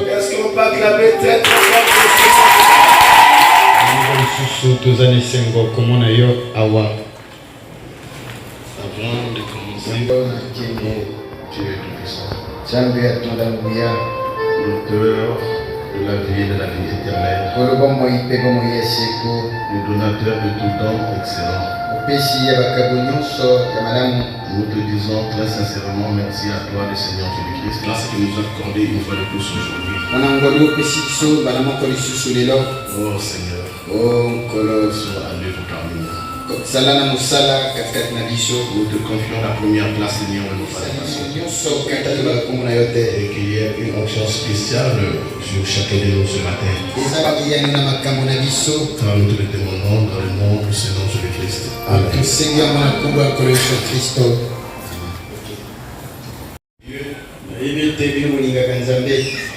Est-ce qu'on peut acclamer très très fort? Avant de commencer, Dieu est tout-puissant. L'auteur de la vie et de la vie éternelle. Le donateur de tout don excellent. Nous te disons très sincèrement merci à toi, le Seigneur Jésus-Christ, grâce que nous accordé une fois de plus aujourd'hui. Oh Seigneur, sois à l'œuvre parmi nous. Nous te confions la première place, Seigneur, de nos salvations. Et qu'il y ait une onction spéciale sur chacun de nous ce matin. Car nous te le demandons dans le nom du Seigneur Jésus-Christ. Amen.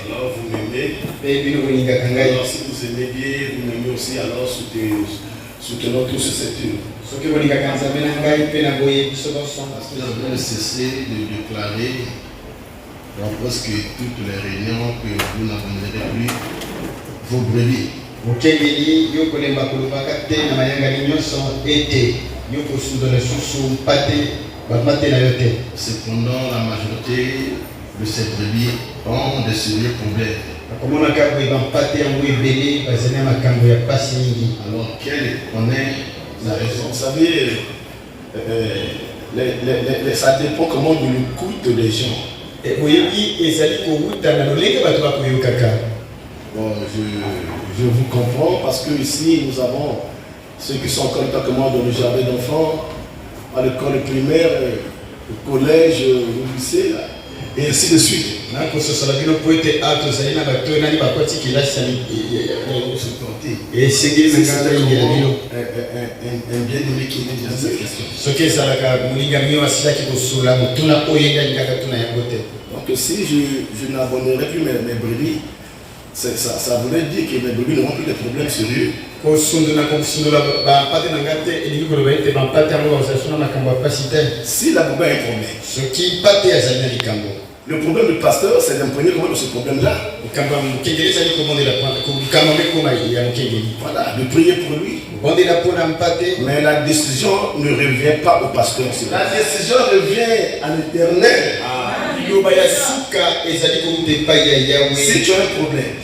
Alors vous m'aimez. Alors si vous aimez bien, vous m'aimez aussi, alors soutenons tous cette œuvre. Parce que nous avons cessé de déclarer dans presque toutes les réunions que vous n'abandonnerez plus vos brebis. Cependant, la majorité de ces brebis ont de sérieux problèmes. Alors, quelle en est la raison? Vous savez, ça dépend comment nous écoutent les gens. Bon, je vous comprends parce que ici nous avons ceux qui sont comme toi, comme moi, dans le jardin d'enfants, à l'école primaire, au collège, au lycée, et ainsi de suite. Un bien-aimé qui est dans cette question. Donc si je n'abandonnerai plus mes brebis, ça voudrait dire que mes brebis n'auront plus de problèmes sérieux. Si la brebis a un problème, le problème du pasteur, c'est d'imprégner comment de ce problème-là. Voilà, de prier pour lui. Mais la décision ne revient pas au pasteur. La décision revient à l'Éternel. Si tu as un problème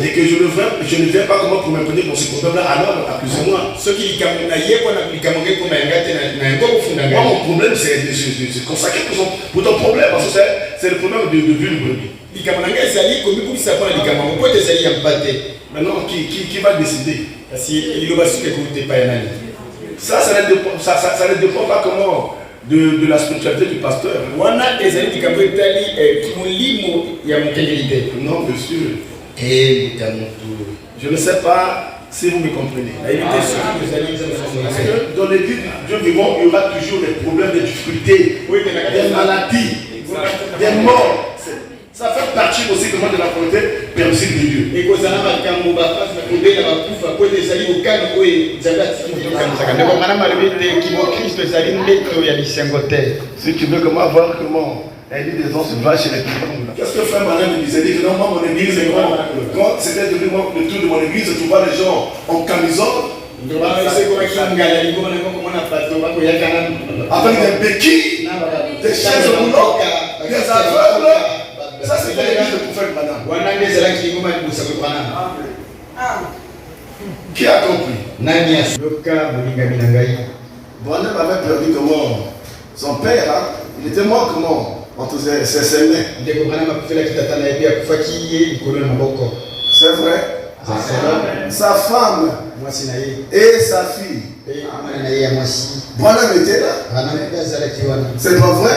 et que je ne viens pas comment pour m'imprégner pour ce problème-là, alors accusez-moi. Moi, mon problème, c'est de consacrer pour ton problème, parce que c'est le problème de vue de brebis. Maintenant, qui va décider? Ça ne dépend pas comment de la spiritualité du pasteur. Non, monsieur. Je ne sais pas si vous me comprenez. Parce que dans l'église, Dieu vivant, il y aura toujours des problèmes, des difficultés, des maladies, des morts. Ça fait partie aussi de la volonté permissible de Dieu. Si tu veux comment voir comment elle dit des gens se battent chez les clients. Qu'est-ce que frère Marin me disait? Il dit non, moi mon église, quand c'était le tour de mon église, tu vois les gens en camisole. Avec des béquilles, des chaises roulantes, des aveugles. Ça c'est l'église de prophète madame. Qui a compris? Bonhomme avait perdu comment? Son père, hein? Il était mort comment? Entre ses mains. C'est vrai. Sa femme et sa fille. Bonhomme était là. C'est pas vrai?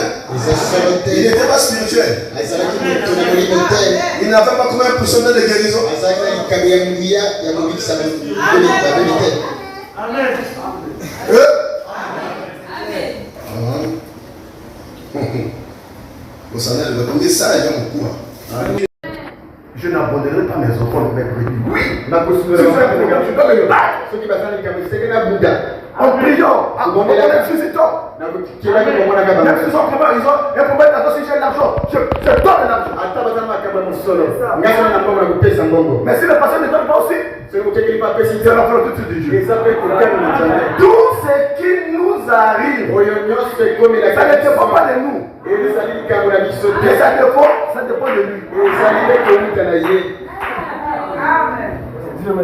Il n'était pas spirituel. Il n'avait pas comme un pourcentage de guérison. Amen. Vous savez, le message est mon cours. Je n'abandonnerai pas mes enfants de mes brebis. Oui, ma possibilité. Tu dois me battre. Ce qui va faire les caméras, c'est que la Bouddha. en priant, en suscitant. Même s'ils ont un problème, ils ont un problème d'argent, si j'ai l'argent, je donne l'argent. Mais si le patient ne donne pas aussi, c'est la volonté de Dieu. Tout ce qui nous arrive, ça ne dépend pas de nous. Mais ça dépend de lui.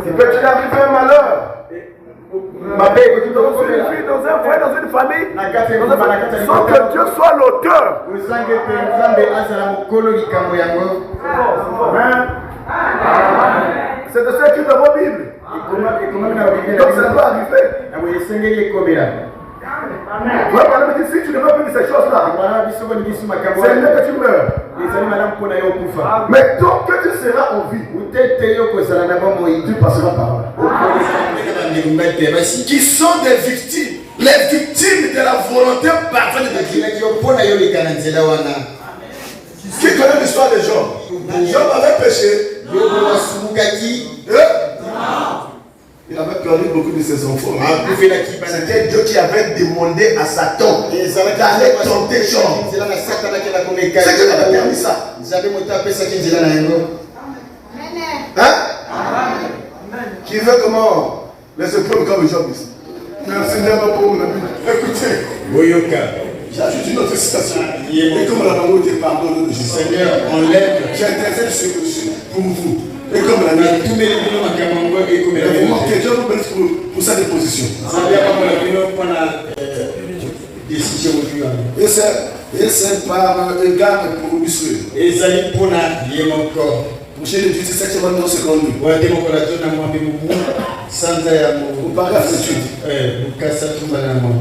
Il peut te arriver un malheur. Dans un foyer, dans une famille, sans que Dieu soit l'auteur. C'est de ce qui est dans vos Bibles. Donc ça doit arriver. Si tu ne veux plus de ces choses-là, c'est mieux que tu meurs. Mais tant que tu seras en vie, tu passeras par là. Qui sont des victimes, les victimes de la volonté parfaite de Dieu. Qui connaît l'histoire de Job? Job avait péché. Il avait perdu beaucoup de ses enfants. C'était Dieu qui avait demandé à Satan d'aller tenter Job. C'est Dieu qui avait permis ça. Hein? Qui veut comment les épreuves comme Job ici? Merci Seigneur pour mon ami. Écoutez. J'ajoute une autre citation. Et comme la parole était pardonne de Jésus. Seigneur, on l'aide. J'intercède pour vous. Et comme la nuit. Tous mes que Dieu vous bénisse pour sa déposition. Et c'est par égard pour Monsieur. Et ça y pour la vie encore. Chez le 17e dans seconde.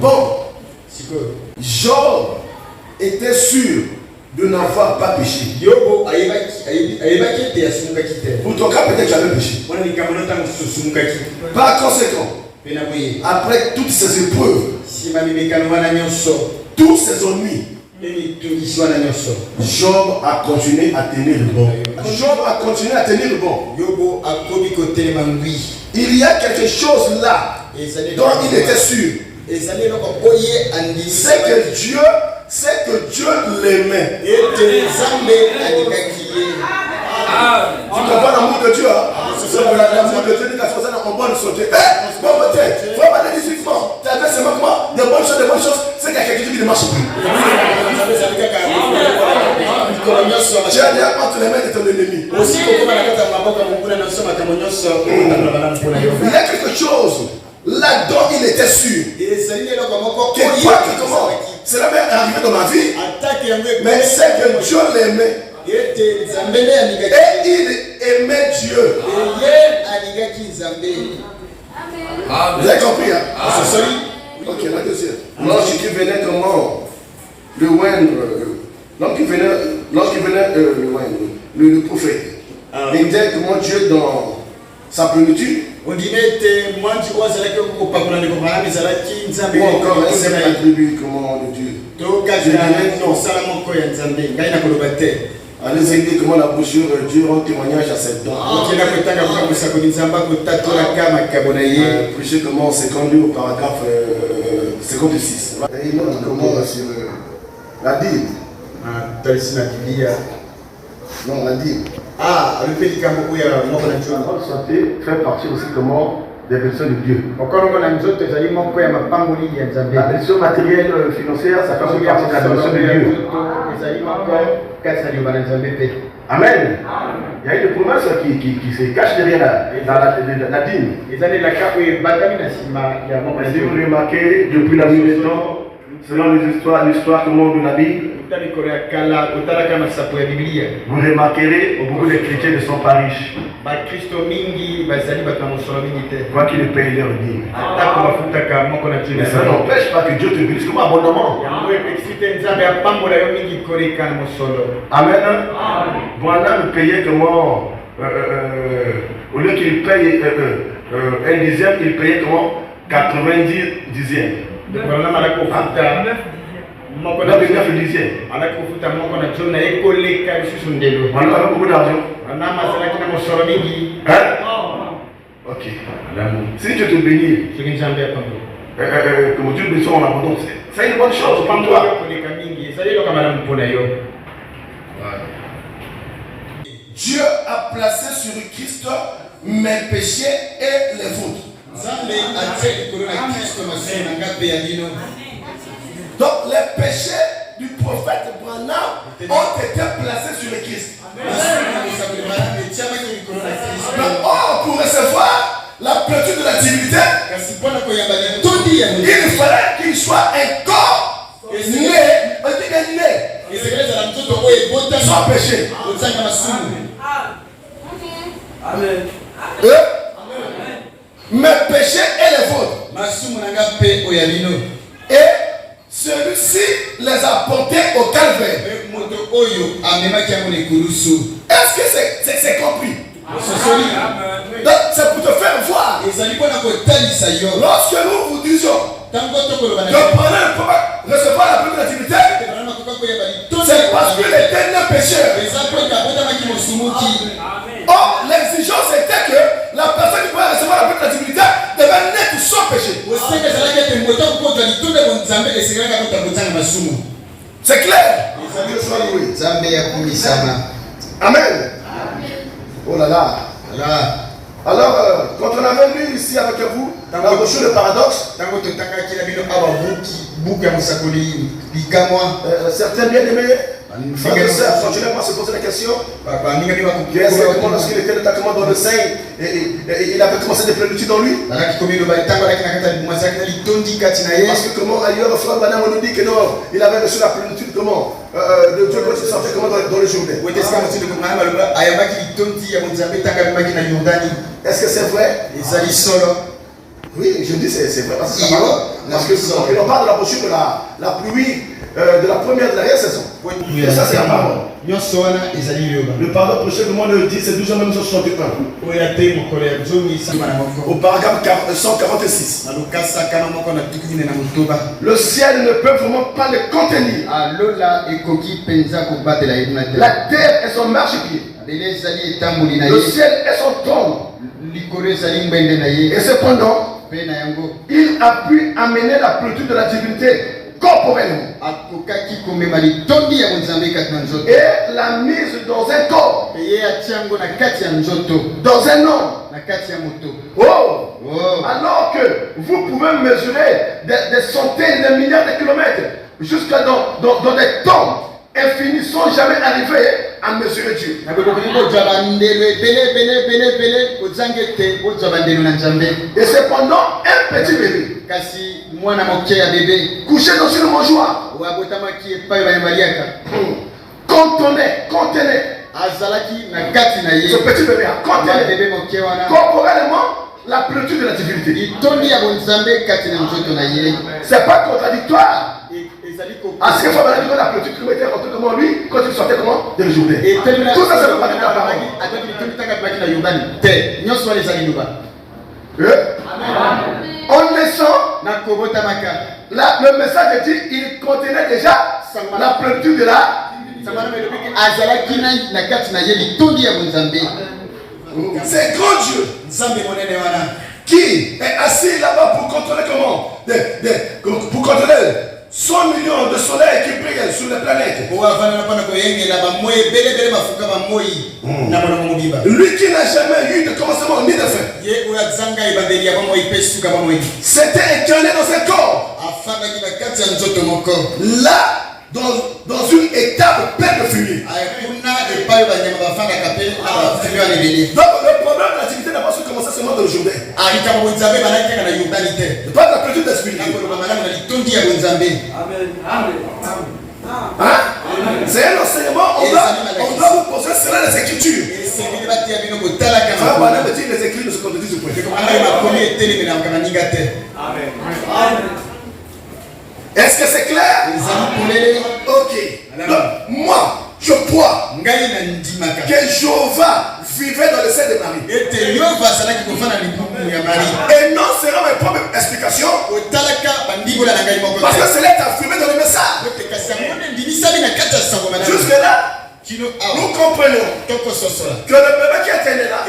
Bon, Job était sûr de n'avoir pas péché. Pour ton cas, peut-être tu avais péché. Par conséquent, après toutes ces épreuves, tous ces ennuis, Job a continué à tenir le bon. Job a continué à tenir le bon. Il y a quelque chose là dont il était sûr. C'est que Dieu l'aimait. Tu comprends l'amour de Dieu, hein? L'amour de Dieu, on va le sauter. Bon, peut-être, il faut aller difficilement. Tu as fait ce moment, de bonnes choses, c'est qu'il y a quelque chose qui ne marche plus. Tu as dit entre les mains de ton ennemi. Il y a quelque chose là-dedans, il était sûr. C'est la même arrivé dans ma vie. Mais c'est que Dieu l'aimait. Et il aimait Dieu. Vous avez compris, hein? Ok, la deuxième. Lorsqu'il venait comment le moindre, lorsqu'il venait le moindre, le prophète, il disait comment Dieu dans sa plénitude. On dit moi tu vois c'est là que vous pas connaître comment mais c'est là qui nous a bien encore c'est attribué comment de Dieu. Donc quand je dis non ça la mon koya nzambe ngai na kolobate. Allez aider comment la bouchure Dieu rend témoignage à cette dent. Ok na kotanga kwa kusako nzamba ko tatola kama kabonaye. Prêcher comment 52 au paragraphe 56. Et comment sur la dîme. Talisi na Biblia. Non, la dîme. Le pays la santé fait partie aussi comment des bénédictions de Dieu. La bénédiction matérielle financière, ça fait aussi partie de la bénédiction de Dieu. Amen. Il y a une promesse qui se cache derrière la dîme. Si vous remarquez, depuis la nuit des temps, selon l'histoire du monde de la Bible, vous remarquerez que beaucoup de chrétiens ne sont pas riches. Quoi qu'ils ne payent leur dîme. Mais ça n'empêche pas que Dieu te bénisse comme abondamment. Amen. Voilà me payer comment au lieu qu'il paye un dixième, il payait comment 90 dixièmes. On a beaucoup d'argent. Ok. Si tu te bénis, comme Dieu nous en abondance. C'est une bonne chose, pas toi. Dieu a placé sur Christ mes péchés et les vôtres. Donc les péchés du prophète Branham ont été placés sur le Christ. Donc, pour recevoir la plénitude de la divinité, il fallait qu'il soit un corps né, sans péché. Amen. Mes péchés et les vôtres. Et celui-ci les a portés au calvaire. Est-ce que c'est compris? Donc c'est pour te faire voir. Lorsque nous vous disions de prendre recevoir la plénitude de la divinité, c'est parce qu'il était un pécheur. Or, l'exigence était que la personne qui pouvait recevoir la plénitude de la divinité devait naître sans péché. C'est clair? Amen. Oh là là. Alors, quand on avait lu ici avec vous, la brochure de paradoxe, certains bien-aimés, frères et sœurs, continuez à se poser la question. Exactement, lorsqu'il était notamment dans le sein, il avait commencé des plénitudes en lui. Parce que comment ailleurs, frère Branham nous dit que non, il avait reçu la plénitude comment de Dieu quand il sortait comment dans le Jourdain. Est-ce que c'est vrai? Oui, je dis c'est vrai parce que il en parle de la brochure de la pluie de la première de l'arrière saison. Et ça c'est la parole. Le parole prochain du mois de 10 et 12 ans, même 61. Au paragraphe 146. Le ciel ne peut vraiment pas le contenir. La terre est son marchepied. Le ciel est son trône. Et cependant, il a pu amener la plénitude de la divinité corporellement. Et la mise dans un corps, dans un homme. Oh. Alors que vous pouvez mesurer des centaines de milliards de kilomètres jusqu'à dans des temps infinis sans jamais arriver à mesurer Dieu. Et cependant, un petit bébé couché dans une mangeoire contenait ce petit bébé corporellement la plénitude de la divinité. C'est pas contradictoire. À ce que Fabien dit que la plénitude qui était rentrée comme lui quand il sortait comment de le journée. Tout ça c'est le pas de la parole. En naissant, le message dit il contenait déjà la plénitude de la. C'est grand Dieu qui est assis là-bas pour contrôler comment pour contrôler 100 millions de soleils qui brillent sur la planète. Lui qui n'a jamais eu de commencement ni de fin. C'était incarné dans un corps. Là, dans une étape pleine de fumée. Donc le problème de l'activité n'a pas su commencer seulement dans le Jourdain. Pas de la plénitude d'esprit. Hein? C'est un enseignement, on doit vous poser cela les Écritures. Frère Branham dit les Écritures ne se contredisent point. Est-ce que c'est clair? Ok. Donc, moi, je crois que Jéhovah vivait dans le sein de Marie. Et non sera ma propre explication. Parce que cela est affirmé dans le message. Jusque là, nous comprenons que le bébé qui était né là,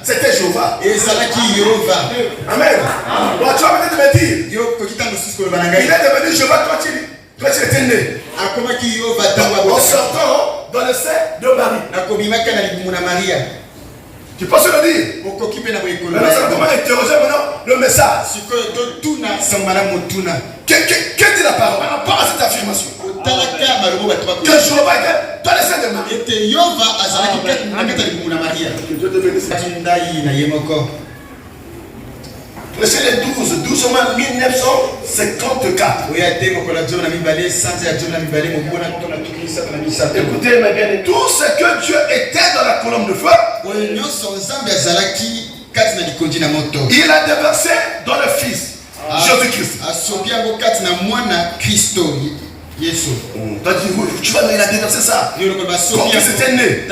c'était Jéhovah. Amen. Tu vas peut-être me dire, il est devenu Jéhovah quand il était né. En sortant dans le sein de Marie. Tu peux se le dire. Maintenant, ça comment interroger maintenant le message. Que dit la parole par rapport à cette affirmation? Que Jéhovah était dans le sein de Marie. Que Dieu te bénisse. Laissez les 12 mai 1954. Écoutez, mes bien-aimés, tout ce que Dieu était dans la colonne de feu, il a déversé dans le Fils, Jésus-Christ. Tu vas dire, il a déversé ça. Quand il s'était né.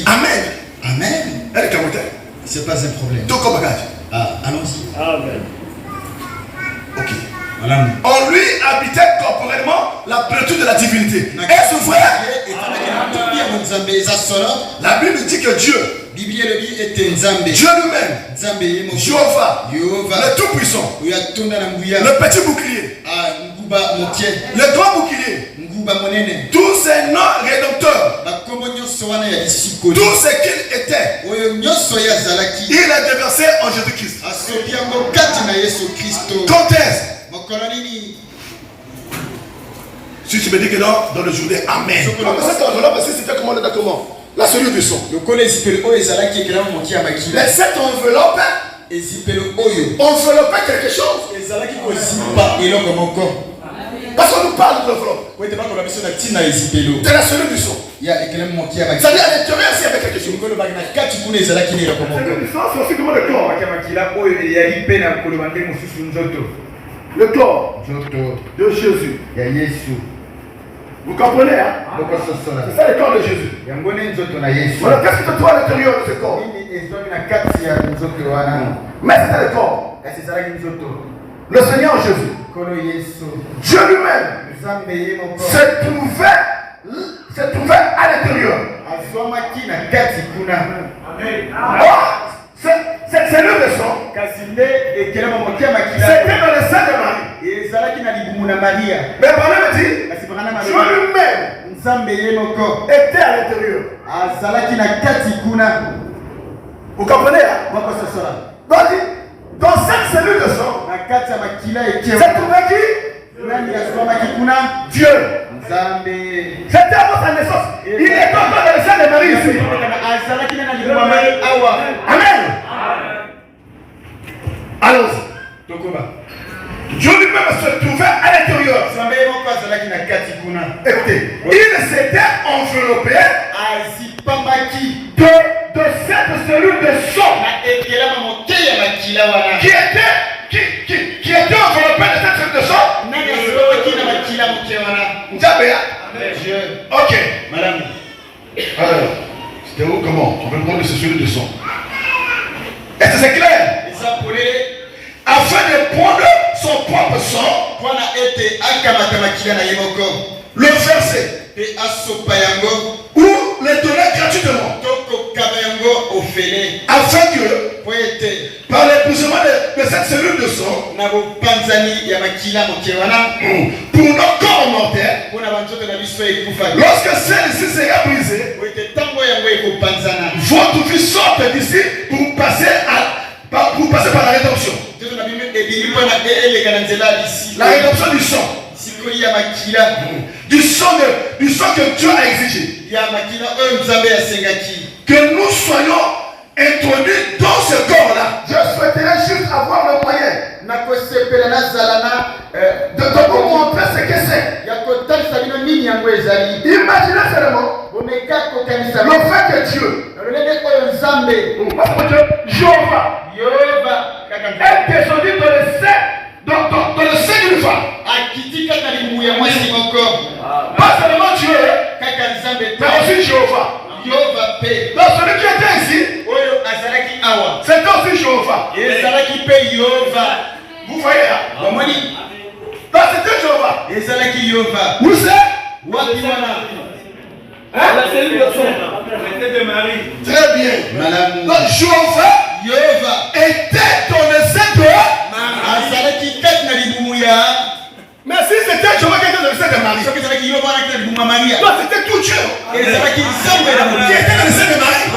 Amen. Amen. C'est pas un problème. Allons-y. Amen. Ok. En lui habitait corporellement la plénitude de la divinité. Est-ce vrai? La Bible dit que Dieu lui-même, Jéhovah, le Tout-Puissant, le petit bouclier, le grand bouclier, tous ces noms rédempteurs, tout ce qu'il était, il a déversé en Jésus-Christ. Quand est-ce? Si tu me dis que non, dans le journée, Amen. Cette enveloppe, c'était comment le document? La cellule du son. Les 7 enveloppes enveloppaient quelque chose. Parce qu'on nous parle de l'enveloppe. De la cellule du son. C'est-à-dire à l'intérieur, s'il y avait quelque chose. C'est aussi comment le corps. Le corps de Jésus. Vous comprenez, hein? C'est ça le corps de Jésus. Voilà, qu'est-ce que tu trouves à l'intérieur de ce corps? Mais c'est le corps. Le Seigneur Jésus, Dieu lui-même, se trouvait à l'intérieur. Cette cellule de sang, c'était dans le sein de Marie. Mais Marie me dit, Dieu lui-même était à l'intérieur. Vous comprenez, hein? Dans cette cellule de sang, c'est trouvé qui? Dieu. C'était avant sa naissance. Il est encore dans le sein de Marie ici. Amen. Allons-y. Dieu lui-même se trouvait à l'intérieur. Écoutez, il s'était enveloppé de cette cellule de sang qui était enveloppée de cette cellule de sang. Ok. Madame. Alors, c'était où comment? On veut prendre ce cellule de sang. Est-ce que c'est clair? Afin de prendre son propre sang, le verser ou le donner gratuitement, afin que par l'épuisement de cette cellule de sang, pour nos corps mortels, lorsque celle-ci sera brisée, votre vie sort d'ici pour passer par la rédemption. La rédemption du sang. Du sang que Dieu a exigé. Que nous soyons introduits dans ce corps-là. Je souhaiterais juste avoir le moyen de vous montrer ce que c'est. Imaginez seulement le fait que Dieu, Jéhovah, est descendu dans le sein d'une femme. Pas seulement Dieu, mais aussi Jéhovah. Donc celui qui était ici, c'est aussi Jéhovah. Vous voyez là? Donc c'était Jéhovah. Où c'est? La cellule de son. de Marie. Très bien. Madame. Donc Jéhovah était dans le sein de mais si c'était Jéhovah qui était dans le sein de Marie, toi c'était tout Dieu qui était dans le sein de Marie.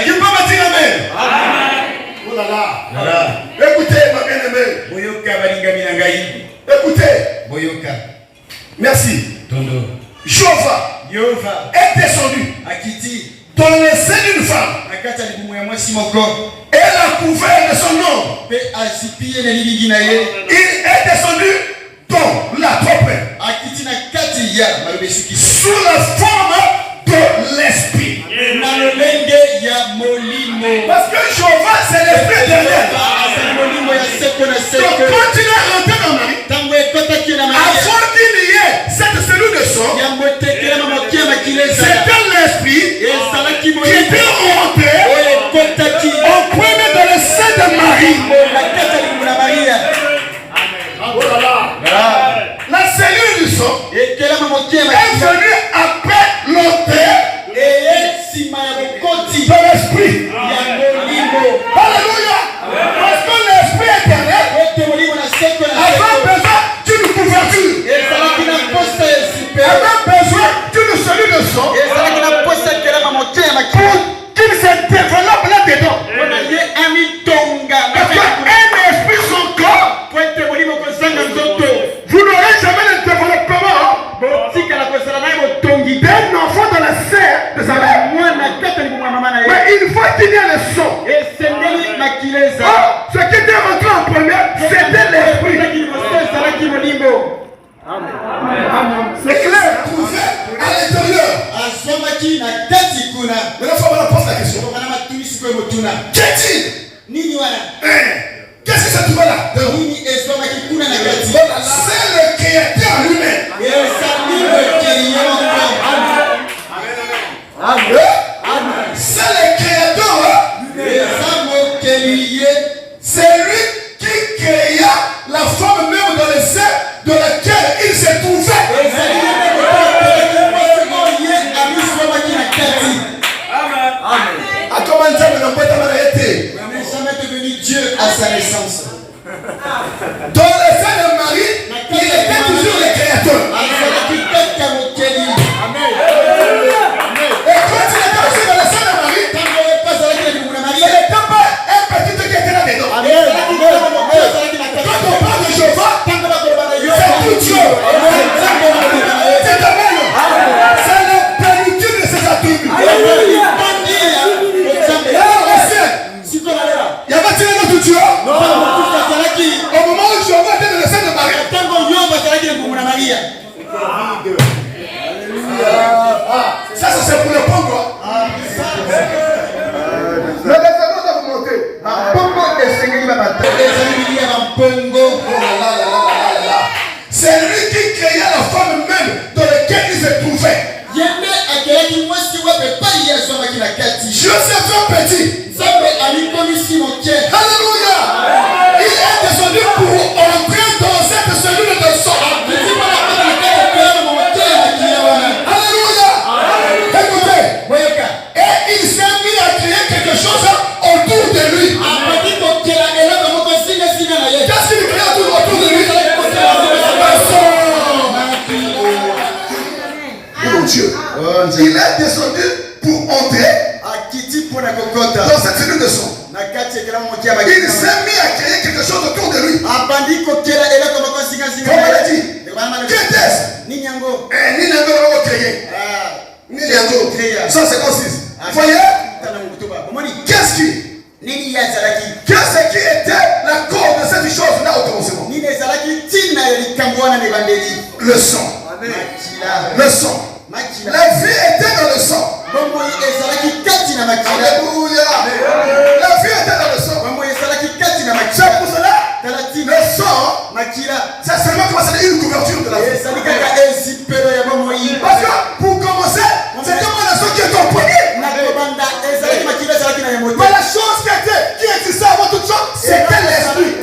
Tu peux me dire amen? Oh là là. Écoutez ma bien-aimée. Écoutez. Merci. Jéhovah est descendu dans le sein d'une femme. Elle a couvert de son nom. Il est descendu dans la trompe sous la forme de l'esprit. Parce que Jéhovah c'est l'esprit éternel. Donc quand il est rentré dans Marie, avant qu'il y ait cette cellule de sang, c'était l'esprit qui était rentré en premier dans le sein de Marie. Oh là là. La cellule du sang est venue après l'entrée de l'esprit. Alléluia. Parce que l'esprit éternel avait besoin d'une couverture, avait besoin d'une cellule de sang pour qu'il se développe là-dedans. Parce qu'un esprit sans corps, vous n'aurez jamais le développement d'un enfant dans la serre de sa mère. Mais une fois qu'il y a le sang, ce qui était rentré en premier, c'était l'esprit. C'est clair. À l'intérieur. Mais la fois, on pose la question. Qu'est-il? Qu'est-ce que ça trouve là? C'est le créateur lui-même. C'est le créateur. C'est lui qui créa la forme même dans le sein de laquelle il se trouvait. À comment Dieu n'a pas été Dieu à sa naissance. Dans le sein de Marie, il était toujours le créateur. Et quand il était aussi dans le sein de Marie, ce n'était pas un petit truc qui était là-dedans. Quand on parle de Jéhovah, c'est tout Dieu. C'est amen. C'est la plénitude de ses attributs. Il y a pas tiré notre Dieu. Au moment où Jéhovah était dans le sein de Marie. Ça c'est pour le Pongo. Le descendant doit vous monter. C'est lui qui créa la forme même dans laquelle il se trouvait. Joseph est petit. Alléluia. Il est descendu pour entrer dans cette cellule de sang. Alléluia. Écoutez. Et il s'est mis à créer quelque chose autour de lui. Qu'est-ce qu'il crée autour de lui? Oh Dieu. Il est descendu pour entrer dans cette cellule de sang. Il s'est mis à créer quelque chose autour de lui. Comment il a dit? Qu'était-ce? Ninyango l'a créé. Ninyango. 156. Vous voyez? Qu'est-ce qui était la cause de cette chose-là au commencement? Le sang. Le sang. La vie était dans le sang. Alléluia. La vie était dans le sang. C'est pour cela le sang, c'est seulement commencer une couverture de la vie. Parce que pour commencer, c'est comme un sang qui est empoigné. Mais la chose qui existait avant toute chose, c'était l'esprit.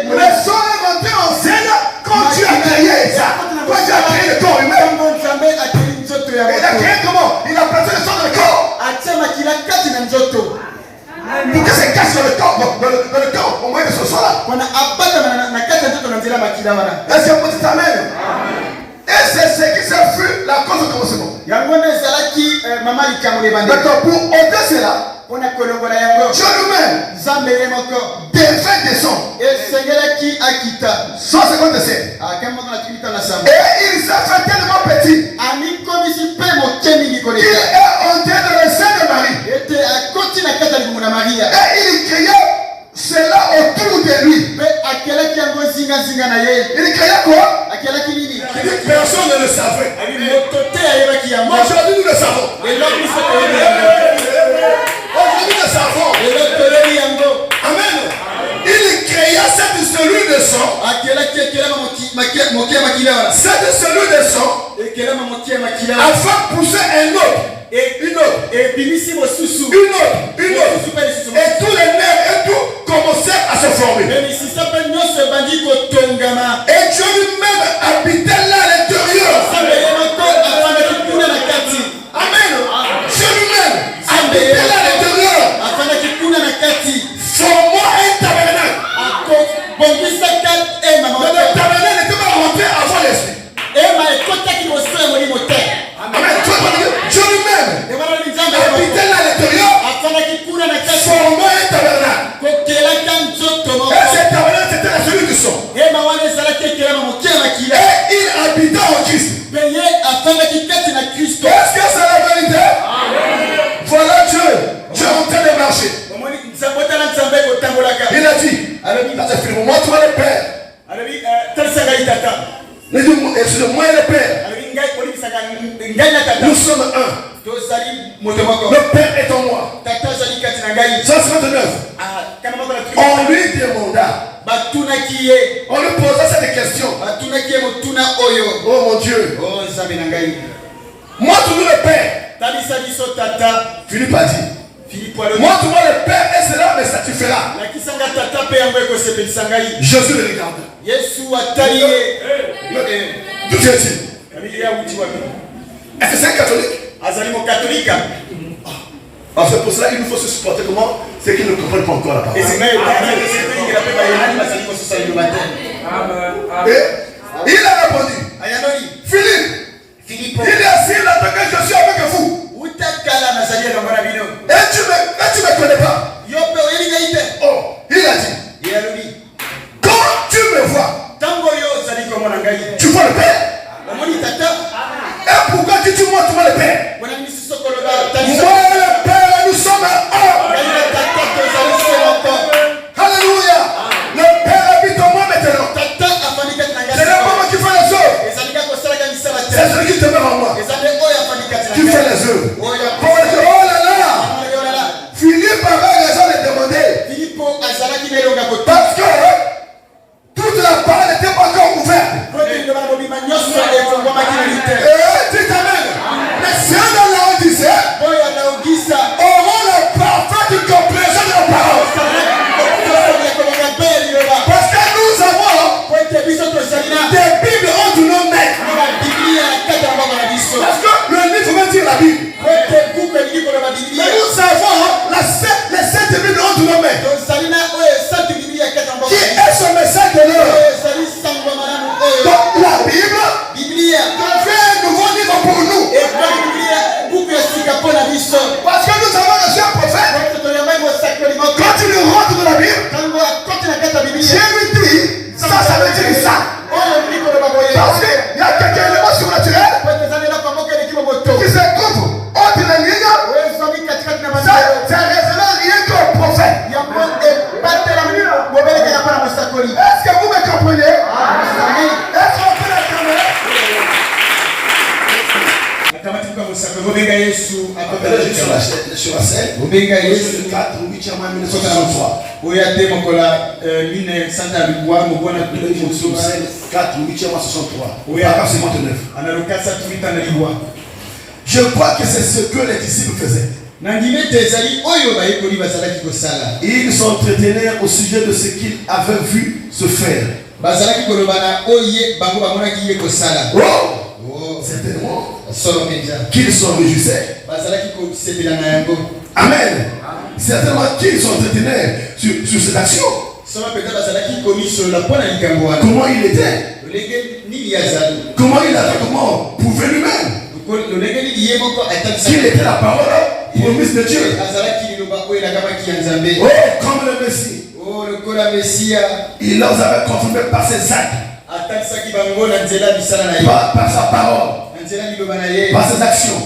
Le sang est rentré en scène quand Dieu a créé ça. Quand Dieu a Est-ce que vous dites Amen? Et c'est ce qui s'est fait la cause au commencement. D'accord, pour ôter cela, Dieu lui-même devait descendre 157. Et il s'est fait tellement petit qu'il est entré dans le sein de Marie. Et il criait cela autour de lui. Il criait quoi? Personne ne le savait. Aujourd'hui nous le savons. Aujourd'hui nous le savons. Amen. Il créa cette cellule de sang. Cette cellule de sang afin de pousser un autre. Une autre. Et tous les nerfs et tout commençaient à se former. Et Dieu lui-même habitait là à l'intérieur. Amen. Dieu lui-même habitait là à l'intérieur. Formant un tabernacle. Mais le tabernacle n'était pas rentré avant l'esprit. Amen. Dieu lui-même habitait là à l'intérieur. Formant un tabernacle. Et ce tabernacle c'était la cellule du sang. Et il habitait en Christ. Est-ce que c'est la vérité? Voilà Dieu. Dieu est en train de marcher. Il a dit, montre-moi le Père. Excusez-moi le Père. Nous sommes un. Le Père est en moi. 159. On lui demanda. On lui posa cette question. Oh mon Dieu. Montre-nous le Père. Philippe a dit. Montre-moi le Père et cela me satisfera. Jésus le regarda. D'où est-il? Est-ce que c'est un catholique? C'est pour cela qu'il nous faut se supporter comment? C'est qu'ils ne comprennent pas encore la parole. Et il a répondu. Philippe, il est assis là parce que je suis avec vous. Et tu me connais pas. Oh, il a dit. Quand tu me vois, tu vois le Père. Et pourquoi tu montres le Père? Moi le Père, nous sommes un. Alléluia. Le Père habite en moi maintenant. C'est le moment qui fait les œuvres. C'est celui qui demeure en moi. Tu fais les œuvres. Oh là là. Philippe avait raison de demander. Parce que toute la parole n'était pas encore ouverte. Dites Amen. Les saints de Laodicée auront la parfaite compréhension de la parole. Parce que nous avons des Bibles entre nos mains. Parce que le livre veut dire la Bible. Mais nous avons les sept Bibles entre nos mains. Qui est ce message de l'heure? Donc la Bible devient un nouveau livre pour nous. Parce que nous avons reçu un prophète. Quand il rentre dans la Bible, Dieu lui dit, ça veut dire ça. Parce qu'il y a quelques éléments surnaturels qui se trouvent entre les lignes. Ça révèle rien qu'au prophète. Est-ce que vous me comprenez? Est-ce qu'on peut l'entendre? Sur la scène, 4 8 1963. 4 8 1963. Je crois que c'est ce que les disciples faisaient. Ils s'entretenaient au sujet de ce qu'ils avaient vu se faire. Certainement qu'ils s'en réjouissaient. Amen. Certainement qu'ils s'entretenaient sur cette action. Comment il était? Comment il a fait? Comment pouvait lui-même? S'il était la parole promise de Dieu. Oh, comme le Messie. Il leur avait confirmé par ses actes. Par sa parole. Par ses actions.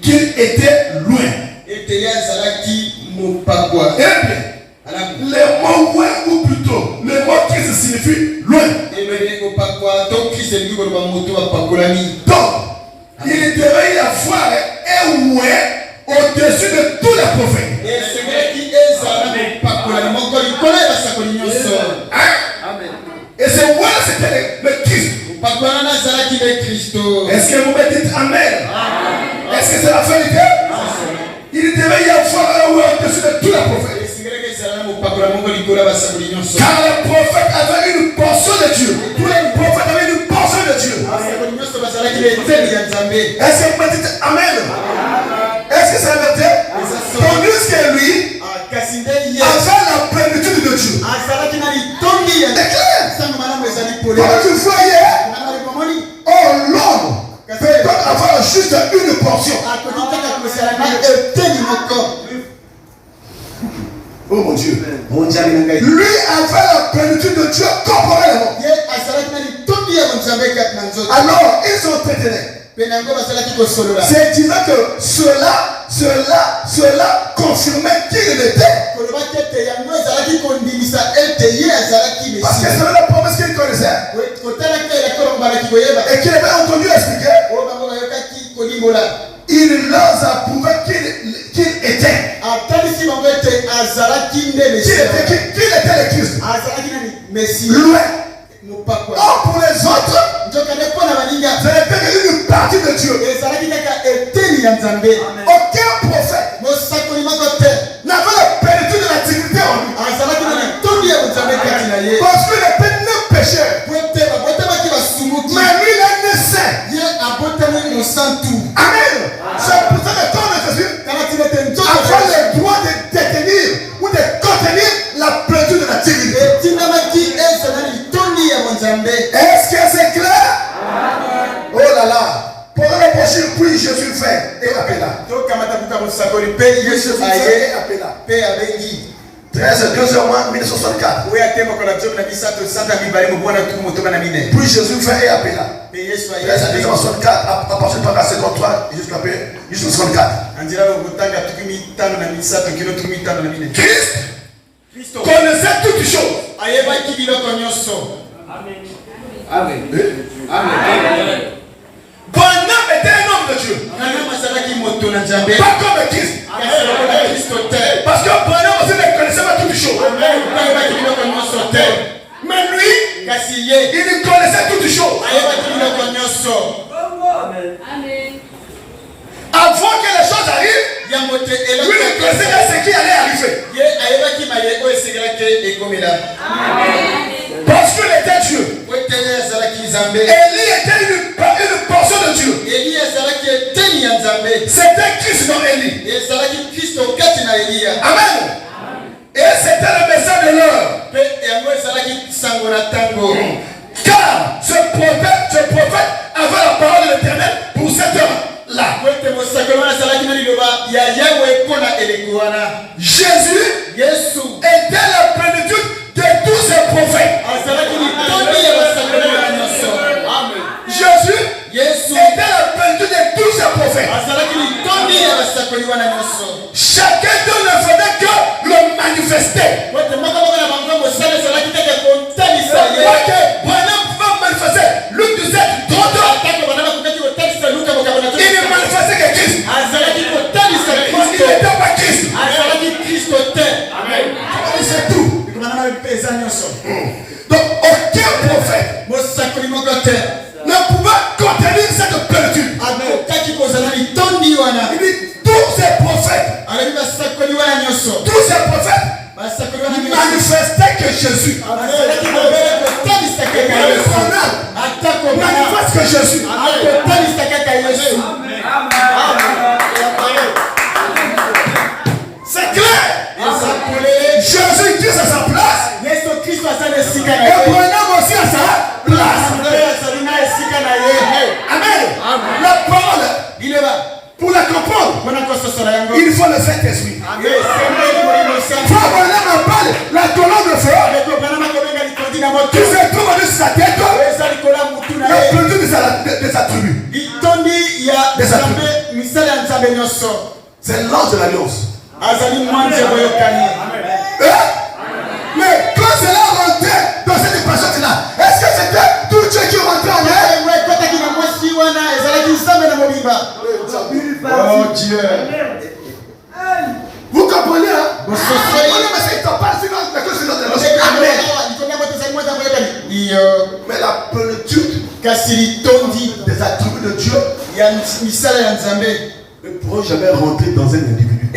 Qu'il était loin. Et bien, les mots loin ou plutôt les mots qui se signifient loin. Donc, il devait y avoir un loin au-dessus de tous les prophètes. Et ce loin, c'était le Christ. Est-ce que vous me dites Amen? Est-ce que c'est la vérité? Il devait y avoir un loin au-dessus de tous les prophètes. Car les prophètes avaient une portion de Dieu. Tous les prophètes avaient une portion de Dieu. Est-ce que vous me dites Amen? Est-ce que c'est la vérité? Tandis que lui avait la plénitude de Dieu. C'est clair. Quand tu voyais, oh l'homme peut avoir juste une portion. Oh mon Dieu. Lui avait la plénitude de Dieu corporellement. Alors ils ont traité. C'est disant que cela confirmait qui il était. Parce que c'était la promesse qu'il connaissait. Et qu'il avait entendu expliquer. Il leur a prouvé qu'il était. Qu'il était le Christ. Loin. Or pour les autres, ce n'était qu'une partie de Dieu. Aucun prophète n'avait la plénitude de la dignité en lui. Parce qu'il était né pécheur. Mais lui, il est né saint. Amen. C'est pour ça que quand Jésus avait le droit de détenir ou de contenir la plénitude de la dignité. Est-ce que c'est clair? Oh là là. Pendant le prochain puis Jésus fait et appela. Jésus fait et appela. 13 mois 1964. Puis Jésus fait et appela. 13 1964 à partir de 53 jusqu'à 64. Christ connaissait toutes les choses. Amen. Amen. Bonhomme était un homme de Dieu. Pas comme Christ. Parce que Bonhomme aussi ne connaissait pas toutes les choses. Mais lui, il connaissait toutes les choses. Avant que les choses arrivent, lui ne connaissait pas ce qui allait arriver. Parce qu'il était Dieu. Élie était une portion de Dieu. C'était Christ dans Élie. Amen. Et c'était le message de l'heure. Car ce prophète avait la parole de l'Éternel pour cette heure-là. Jésus était la plénitude de tous ces prophètes. Jésus était la plénitude de tous ces prophètes. Chacun d'eux ne faisait que le manifester. Luc 17, 32. Il ne manifestait que Christ. Parce qu'il n'était pas Christ. Amen. C'est tout. Donc aucun prophète ne pouvait contenir cette plénitude. Il dit tous ces prophètes manifestaient que Jésus. Manifeste que Jésus. C'est clair. Jésus dit ça. C'est l'ange de l'alliance. Mais quand cela rentrait dans cette équation-là, est-ce que c'était tout Dieu qui rentrait en elle? Oh Dieu. Vous comprenez, hein? Mais c'est pas mais la plénitude des attributs de Dieu ne pourront jamais rentrer dans un individu.